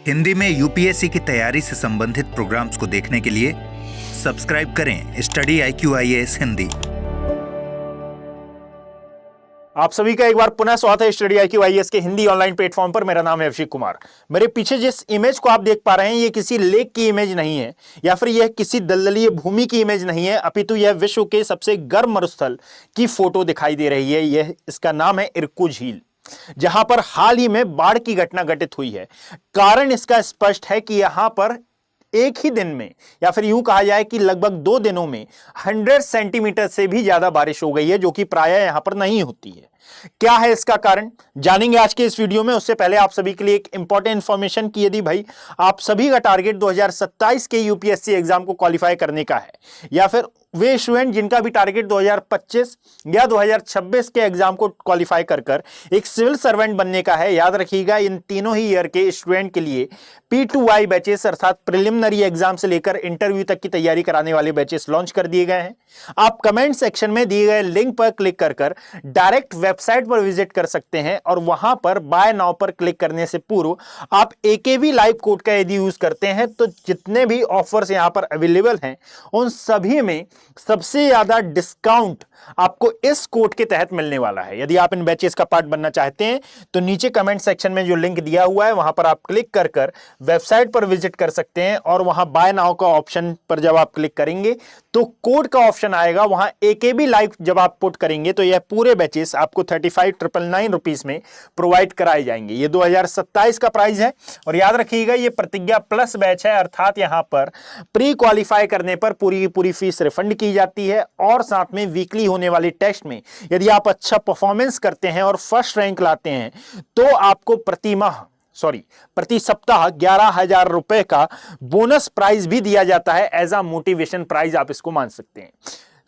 हिंदी में यूपीएससी की तैयारी से संबंधित प्रोग्राम्स को देखने के लिए सब्सक्राइब करें स्टडी IQ-IAS हिंदी। आप सभी का एक बार पुनः स्वागत है स्टडी IQ-IAS के हिंदी ऑनलाइन प्लेटफॉर्म पर। मेरा नाम है अभिषेक कुमार। मेरे पीछे जिस इमेज को आप देख पा रहे हैं ये किसी लेक की इमेज नहीं है या फिर यह किसी दलदलीय भूमि की इमेज नहीं है, अपितु यह विश्व के सबसे गर्म मरुस्थल की फोटो दिखाई दे रही है। यह इसका नाम है इरकू झील, जहां पर हाल ही में बाढ़ की घटना घटित हुई है। कारण इसका स्पष्ट है कि यहां पर एक ही दिन में या फिर यूं कहा जाए कि लगभग 2 दिनों में 100 सेंटीमीटर से भी ज्यादा बारिश हो गई है, जो कि प्रायः यहां पर नहीं होती है। क्या है इसका कारण, जानेंगे आज के इस वीडियो में। उससे पहले आप सभी के लिए एक इंपॉर्टेंट इंफॉर्मेशन कि यदि भाई आप सभी का टारगेट 2027 के यूपीएससी एग्जाम को क्वालिफाई करने का है या फिर वे स्टूडेंट जिनका भी टारगेट 2025 या 2026 के एग्जाम को क्वालिफाई कर एक सिविल सर्वेंट बनने का है, याद रखिएगा इन तीनों ही ईयर के स्टूडेंट के लिए P2I बैचेस अर्थात प्रिलिमिनरी एग्जाम से लेकर इंटरव्यू तक की तैयारी कराने वाले बैचेस लॉन्च कर दिए गए हैं। आप कमेंट सेक्शन में दिए गए लिंक पर क्लिक कर डायरेक्ट वेबसाइट पर विजिट कर सकते हैं और वहां पर बाय नाउ पर क्लिक करने से पूर्व आप AKV लाइव कोड का यदि यूज करते हैं तो जितने भी ऑफर्स यहां पर अवेलेबल हैं उन सभी में सबसे ज्यादा डिस्काउंट आपको इस कोड के तहत मिलने वाला है। यदि आप इन बैचेस का पार्ट बनना चाहते हैं तो नीचे कमेंट सेक्शन में जो लिंक दिया हुआ है वहां पर आप क्लिक कर वेबसाइट पर विजिट कर सकते हैं और वहां बाय नाउ का ऑप्शन पर जब आप क्लिक करेंगे तो कोड का ऑप्शन आएगा। वहां AKB लाइव जब आप पुट करेंगे तो यह पूरे बैचेस आपको 35,999 रुपीस में प्रोवाइड कराए जाएंगे। ये 2027 का प्राइस है और याद रखिएगा ये प्रतिज्ञा प्लस बैच है, अर्थात यहां पर प्री क्वालिफाई करने पर पूरी की पूरी फीस रिफंड की जाती है और साथ में वीकली होने वाले टेस्ट में यदि आप अच्छा परफॉर्मेंस करते हैं और फर्स्ट रैंक लाते हैं तो आपको प्रति सप्ताह 11,000 रुपए का बोनस प्राइज भी दिया जाता है। एज अ मोटिवेशन प्राइज आप इसको मान सकते हैं।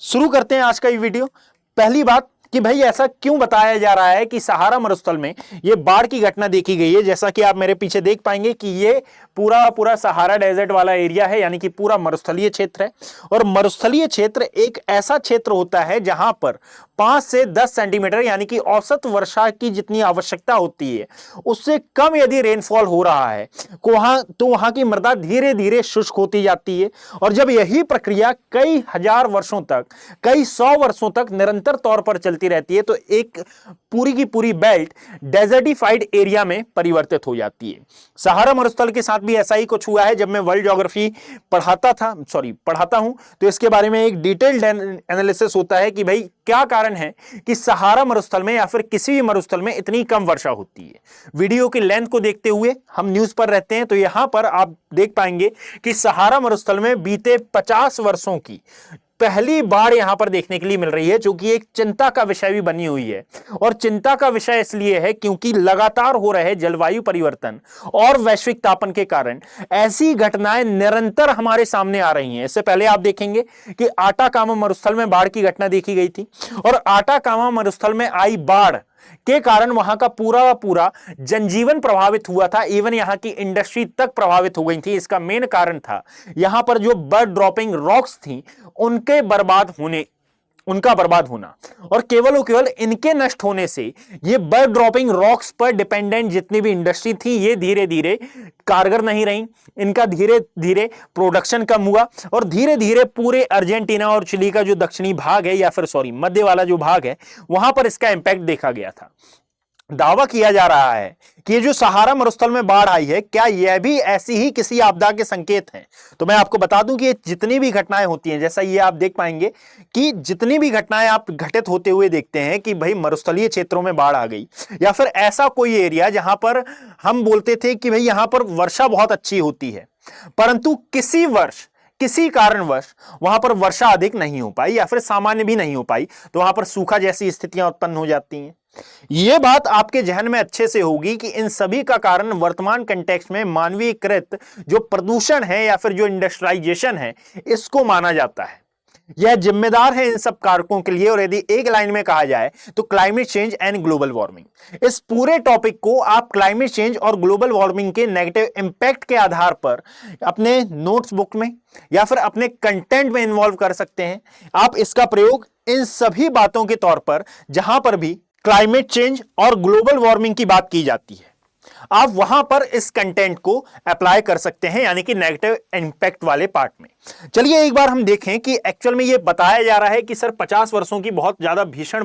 शुरू करते हैं आज का ये वीडियो। पहली बात कि भाई ऐसा क्यों बताया जा रहा है कि सहारा मरुस्थल में ये बाढ़ की घटना देखी गई है। जैसा कि आप मेरे पीछे देख पाएंगे कि ये पूरा सहारा डेजर्ट वाला एरिया है, यानी कि पूरा मरुस्थलीय क्षेत्र है। और मरुस्थलीय क्षेत्र एक ऐसा क्षेत्र होता है जहां पर 5 से 10 सेंटीमीटर यानी कि औसत वर्षा की जितनी आवश्यकता होती है उससे कम यदि रेनफॉल हो रहा है तो वहां की मृदा धीरे धीरे शुष्क होती जाती है। और जब यही प्रक्रिया कई हजार वर्षों तक, कई 100 वर्षों तक निरंतर तौर पर चलती रहती है तो एक पूरी की पूरी बेल्ट डेजर्टिफाइड एरिया में परिवर्तित हो जाती है। सहारा मरुस्थल के साथ भी ऐसा ही कुछ हुआ है। जब मैं वर्ल्ड ज्योग्राफी पढ़ाता हूं तो इसके बारे में एक डिटेल्ड एनालिसिस होता है कि भाई क्या कारण है कि सहारा मरुस्थल में या फिर किसी भी मरुस्थल में इतनी कम वर्षा होती है। वीडियो की लेंथ को देखते हुए हम न्यूज पर रहते हैं तो यहां पर आप देख पाएंगे कि सहारा मरुस्थल में बीते 50 वर्षों की पहली बार यहां पर देखने के लिए मिल रही है, जो कि एक चिंता का विषय भी बनी हुई है। और चिंता का विषय इसलिए है क्योंकि लगातार हो रहे जलवायु परिवर्तन और वैश्विक तापन के कारण ऐसी घटनाएं निरंतर हमारे सामने आ रही हैं। इससे पहले आप देखेंगे कि आटाकामा मरुस्थल में बाढ़ की घटना देखी गई थी और आटाकामा मरुस्थल में आई बाढ़ के कारण वहां का पूरा जनजीवन प्रभावित हुआ था। इवन यहां की इंडस्ट्री तक प्रभावित हो गई थी। इसका मेन कारण था यहां पर जो बर्ड ड्रॉपिंग रॉक्स थी उनका बर्बाद होना और केवल इनके नष्ट होने से ये बर्ड ड्रॉपिंग रॉक्स पर डिपेंडेंट जितनी भी इंडस्ट्री थी ये धीरे धीरे कारगर नहीं रही। इनका धीरे धीरे प्रोडक्शन कम हुआ और धीरे धीरे पूरे अर्जेंटीना और चिली का जो दक्षिणी भाग है या फिर मध्य वाला जो भाग है वहां पर इसका इंपैक्ट देखा गया था। दावा किया जा रहा है कि ये जो सहारा मरुस्थल में बाढ़ आई है क्या यह भी ऐसी ही किसी आपदा के संकेत हैं। तो मैं आपको बता दूं कि ये जितनी भी घटनाएं होती हैं, जैसा ये आप देख पाएंगे कि जितनी भी घटनाएं आप घटित होते हुए देखते हैं कि भाई मरुस्थलीय क्षेत्रों में बाढ़ आ गई या फिर ऐसा कोई एरिया जहां पर हम बोलते थे कि भाई यहां पर वर्षा बहुत अच्छी होती है परंतु किसी कारणवश वहां पर वर्षा अधिक नहीं हो पाई या फिर सामान्य भी नहीं हो पाई तो वहां पर सूखा जैसी स्थितियां उत्पन्न हो जाती हैं। यह बात आपके जहन में अच्छे से होगी कि इन सभी का कारण वर्तमान कंटेक्स्ट में मानवीयकृत जो प्रदूषण है या फिर जो इंडस्ट्रियलाइजेशन है इसको माना जाता है। यह जिम्मेदार है इन सब कारकों के लिए। और यदि एक लाइन में कहा जाए तो climate change and global warming. इस पूरे टॉपिक को आप क्लाइमेट चेंज और ग्लोबल वार्मिंग के नेगेटिव इंपैक्ट के आधार पर अपने नोट्स बुक में या फिर अपने कंटेंट में इन्वॉल्व कर सकते हैं। आप इसका प्रयोग इन सभी बातों के तौर पर जहां पर भी क्लाइमेट चेंज और ग्लोबल वार्मिंग की बात की जाती है आप वहां पर इस कंटेंट को अप्लाई कर सकते हैं, यानी कि नेगेटिव इंपैक्ट वाले पार्ट में। चलिए एक बार हम देखें कि एक्चुअल में ये बताया जा रहा है कि सर 50 वर्षों की बहुत ज्यादा भीषण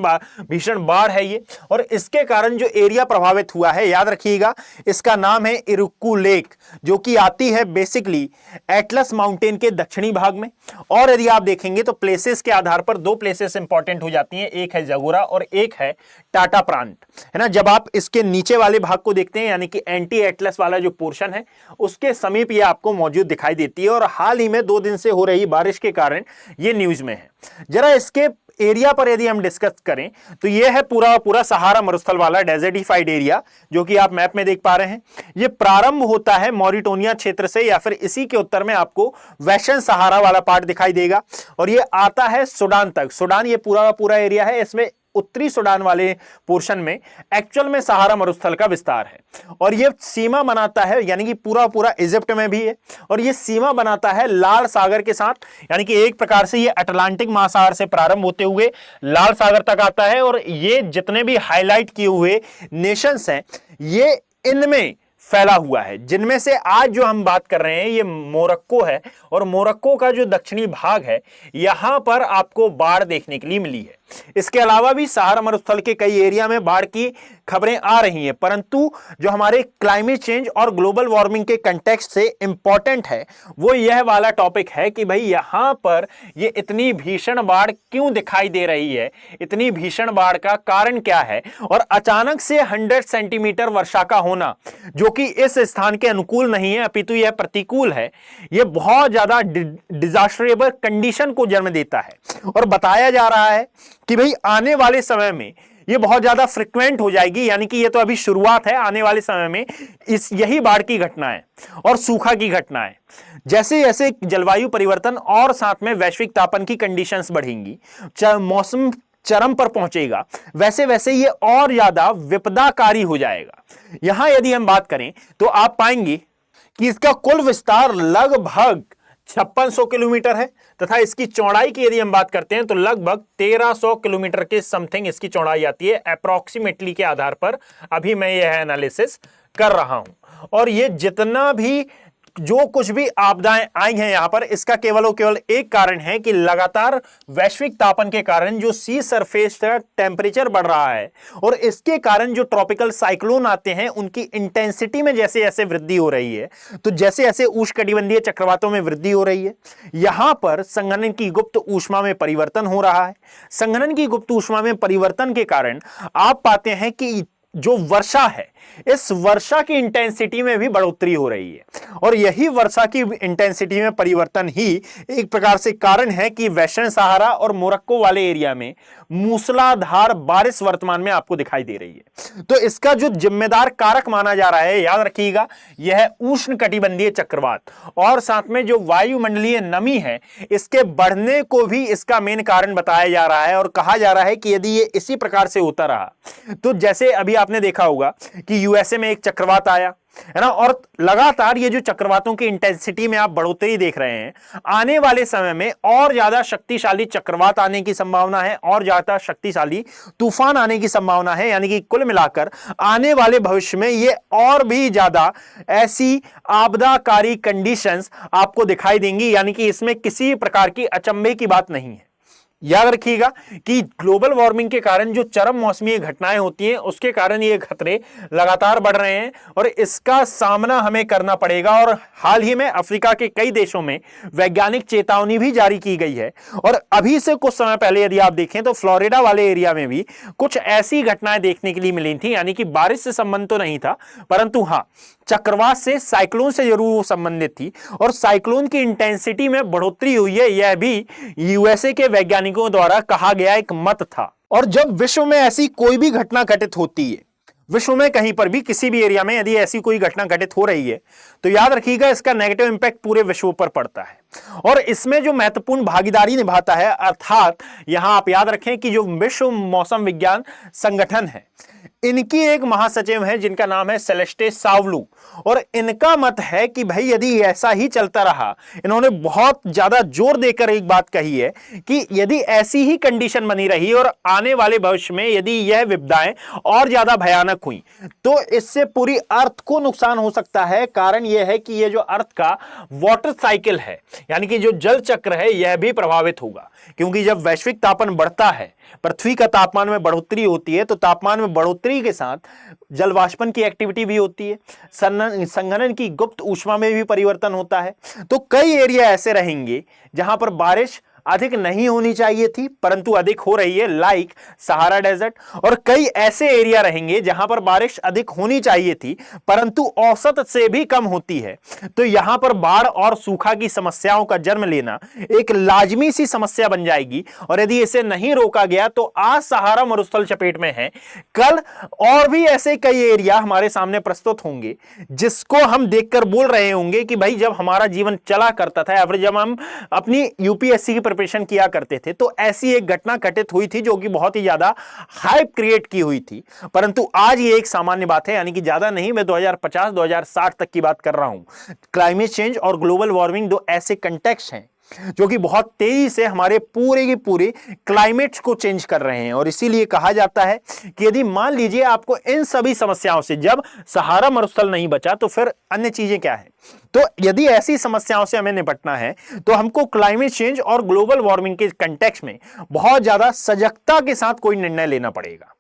बाढ़ है ये, और इसके कारण जो एरिया प्रभावित हुआ है, याद रखिएगा इसका नाम है इरुक्कू लेक, जो कि आती है बेसिकली एटलस माउंटेन के दक्षिणी भाग में। और यदि आप देखेंगे तो प्लेसेस के आधार पर दो प्लेसेस इंपॉर्टेंट हो जाती हैं, एक है जगोरा और एक है टाटा प्रांत, है ना। जब आप इसके नीचे वाले भाग को देखते हैं, यानी कि एंटी एटलस वाला जो पोर्शन है, उसके समीप ये आपको मौजूद दिखाई देती है, और हाल ही में 2 दिन से हो रही बारिश के कारण ये न्यूज में है। जरा इसके एरिया पर यदि हम डिस्कस करें तो यह है पूरा सहारा मरुस्थल वाला डेजर्टिफाइड एरिया, जो कि आप मैप में देख पा रहे हैं। यह प्रारंभ होता है मॉरिटानिया क्षेत्र से, या फिर इसी के उत्तर में आपको वेस्टर्न सहारा वाला पार्ट दिखाई देगा, और यह आता है सूडान तक। सूडान ये पूरा एरिया है, इसमें उत्तरी सूडान वाले पोर्शन में एक्चुअल में सहारा मरुस्थल का विस्तार है, और यह सीमा बनाता है, यानी कि पूरा इजिप्ट में भी है, और यह सीमा बनाता है लाल सागर के साथ, यानी कि एक प्रकार से यह अटलांटिक महासागर से प्रारंभ होते हुए लाल सागर तक आता है। और ये जितने भी हाईलाइट किए हुए नेशंस हैं, ये इनमें फैला हुआ है, जिनमें से आज जो हम बात कर रहे हैं ये मोरक्को है, और मोरक्को का जो दक्षिणी भाग है, यहां पर आपको बाढ़ देखने के लिए मिली है। इसके अलावा भी सहारा मरुस्थल के कई एरिया में बाढ़ की खबरें आ रही हैं, परंतु जो हमारे क्लाइमेट चेंज और ग्लोबल वार्मिंग के कंटेक्स्ट से इंपॉर्टेंट है वो यह वाला टॉपिक है कि भाई यहां पर ये इतनी भीषण बाढ़ क्यों दिखाई दे रही है, इतनी भीषण बाढ़ का कारण क्या है, और अचानक से 100 सेंटीमीटर वर्षा का होना, जो कि इस स्थान के अनुकूल नहीं है अपितु यह प्रतिकूल है, यह बहुत ज्यादा डिजास्टरेबल कंडीशन को जन्म देता है। और बताया जा रहा है कि भाई आने वाले समय में ये बहुत ज्यादा फ्रिक्वेंट हो जाएगी, यानी कि ये तो अभी शुरुआत है, आने वाले समय में यही बाढ़ की घटनाएं और सूखा की घटनाएं, जैसे जैसे जलवायु परिवर्तन और साथ में वैश्विक तापन की कंडीशंस बढ़ेंगी, मौसम चरम पर पहुंचेगा, वैसे वैसे ये और ज्यादा विपदाकारी हो जाएगा। यहां यदि हम बात करें तो आप पाएंगे कि इसका कुल विस्तार लगभग 5600 किलोमीटर है, तथा इसकी चौड़ाई की यदि हम बात करते हैं तो लगभग 1300 किलोमीटर के समथिंग इसकी चौड़ाई आती है अप्रॉक्सीमेटली के आधार पर। अभी मैं यह एनालिसिस कर रहा हूं, और ये जितना भी जो कुछ भी आपदाएं आई हैं यहां पर, इसका केवल और केवल एक कारण है कि लगातार वैश्विक तापन के कारण जो सी सरफेस का टेम्परेचर बढ़ रहा है, और इसके कारण जो ट्रॉपिकल साइक्लोन आते हैं उनकी इंटेंसिटी में जैसे जैसे वृद्धि हो रही है, तो जैसे जैसे उष्णकटिबंधीय चक्रवातों में वृद्धि हो रही है, यहां पर संघनन की गुप्त ऊष्मा में परिवर्तन हो रहा है। संघनन की गुप्त ऊष्मा में परिवर्तन के कारण आप पाते हैं कि जो वर्षा है, इस वर्षा की इंटेंसिटी में भी बढ़ोतरी हो रही है, और यही वर्षा की इंटेंसिटी में परिवर्तन ही एक प्रकार से कारण है कि वेस्टर्न सहारा और मोरक्को वाले एरिया में मूसलाधार बारिश वर्तमान में आपको दिखाई दे रही है। तो इसका जो जिम्मेदार कारक माना जा रहा है, याद रखिएगा, यह उष्णकटिबंधीय चक्रवात और साथ में जो वायुमंडलीय नमी है, इसके बढ़ने को भी इसका मेन कारण बताया जा रहा है। और कहा जा रहा है कि यदि ये इसी प्रकार से होता रहा, तो जैसे अभी आपने देखा होगा कि यूएसए में एक चक्रवात आया है ना, और लगातार ये जो चक्रवातों की इंटेंसिटी में आप बढ़ोतरी देख रहे हैं, आने वाले समय में और ज्यादा शक्तिशाली चक्रवात आने की संभावना है, और ज्यादा शक्तिशाली तूफान आने की संभावना है, यानी कि कुल मिलाकर आने वाले भविष्य में ये और भी ज्यादा ऐसी आपदाकारी कंडीशंस आपको दिखाई देंगी, यानी कि इसमें किसी प्रकार की अचंभे की बात नहीं है। याद रखिएगा कि ग्लोबल वार्मिंग के कारण जो चरम मौसमी घटनाएं होती हैं, उसके कारण ये खतरे लगातार बढ़ रहे हैं, और इसका सामना हमें करना पड़ेगा। और हाल ही में अफ्रीका के कई देशों में वैज्ञानिक चेतावनी भी जारी की गई है, और अभी से कुछ समय पहले यदि आप देखें तो फ्लोरिडा वाले एरिया में भी कुछ ऐसी घटनाएं देखने के लिए मिली थी, यानी कि बारिश से संबंध तो नहीं था, परंतु हाँ, चक्रवात से, साइक्लोन से जरूर संबंधित थी, और साइक्लोन की इंटेंसिटी में बढ़ोतरी हुई है, यह भी यूएसए के वैज्ञानिकों द्वारा कहा गया एक मत था। और जब विश्व में ऐसी कोई भी घटना घटित होती है, विश्व में कहीं पर भी किसी भी एरिया में यदि ऐसी कोई घटना घटित हो रही है, तो याद रखिएगा इसका नेगेटिव इंपैक्ट पूरे विश्व पर पड़ता है, और इसमें जो महत्वपूर्ण भागीदारी निभाता है, अर्थात यहां आप याद रखें कि जो विश्व मौसम विज्ञान संगठन है, इनकी एक महासचिव है जिनका नाम है सेलेस्टे सावलू, और इनका मत है कि भाई यदि ऐसा ही चलता रहा, इन्होंने बहुत ज्यादा जोर देकर एक बात कही है कि यदि ऐसी ही कंडीशन बनी रही और आने वाले भविष्य में यदि यह विपदाएं और ज्यादा भयानक हुई तो इससे पूरी अर्थ को नुकसान हो सकता है। कारण यह है कि यह जो अर्थ का वाटर साइकिल है, यानी कि जो जल चक्र है, यह भी प्रभावित होगा, क्योंकि जब वैश्विक तापमान बढ़ता है, पृथ्वी का तापमान में बढ़ोतरी होती है, तो तापमान में बढ़ोतरी के साथ जलवाष्पन की एक्टिविटी भी होती है, संघनन की गुप्त ऊष्मा में भी परिवर्तन होता है। तो कई एरिया ऐसे रहेंगे जहां पर बारिश अधिक नहीं होनी चाहिए थी परंतु अधिक हो रही है, लाइक सहारा डेजर्ट, और कई ऐसे एरिया रहेंगे जहां पर बारिश अधिक होनी चाहिए थी परंतु औसत से भी कम होती है। तो यहां पर बाढ़ और सूखा की समस्याओं का जन्म लेना एक लाजमी सी समस्या बन जाएगी, और यदि इसे नहीं रोका गया तो आज सहारा मरुस्थल चपेट में है, कल और भी ऐसे कई एरिया हमारे सामने प्रस्तुत होंगे जिसको हम देखकर बोल रहे होंगे कि भाई जब हमारा जीवन चला करता था या फिर जब हम अपनी यूपीएससी की प्रिपरेशन किया करते थे तो ऐसी एक घटना घटित हुई थी जो कि बहुत ही ज्यादा हाइप क्रिएट की हुई थी, परंतु आज ये एक सामान्य बात है। यानी कि ज्यादा नहीं, मैं 2050-2060 तक की बात कर रहा हूं। क्लाइमेट चेंज और ग्लोबल वार्मिंग दो ऐसे कंटेक्स्ट हैं जो कि बहुत तेजी से हमारे पूरे के पूरे क्लाइमेट को चेंज कर रहे हैं, और इसीलिए कहा जाता है कि यदि मान लीजिए आपको इन सभी समस्याओं से, जब सहारा मरुस्थल नहीं बचा तो फिर अन्य चीजें क्या है, तो यदि ऐसी समस्याओं से हमें निपटना है तो हमको क्लाइमेट चेंज और ग्लोबल वार्मिंग के कंटेक्स्ट में बहुत ज्यादा सजगता के साथ कोई निर्णय लेना पड़ेगा।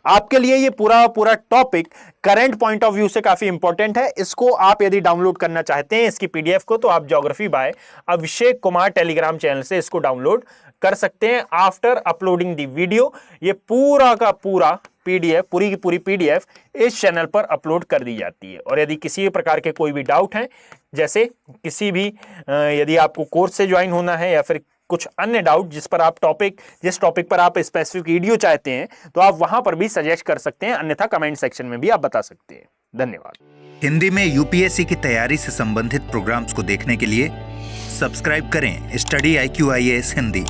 आपके लिए ये पूरा topic current point of view से काफी इंपॉर्टेंट है। इसको आप यदि डाउनलोड करना चाहते हैं इसकी पीडीएफ को, तो आप geography bye Abhishek Kumar Telegram channel से इसको डाउनलोड कर सकते हैं। आफ्टर अपलोडिंग द वीडियो ये पूरा का पूरा पीडीएफ, पूरी की पूरी पीडीएफ इस चैनल पर अपलोड कर दी जाती है। और यदि किसी प्रकार के कोई भी डाउट है, जैसे किसी भी यदि आपको कोर्स से ज्वाइन होना है या फिर कुछ अन्य डाउट जिस टॉपिक पर आप स्पेसिफिक वीडियो चाहते हैं, तो आप वहां पर भी सजेस्ट कर सकते हैं, अन्यथा कमेंट सेक्शन में भी आप बता सकते हैं। धन्यवाद। हिंदी में यूपीएससी की तैयारी से संबंधित प्रोग्राम्स को देखने के लिए सब्सक्राइब करें स्टडी IQ IAS हिंदी।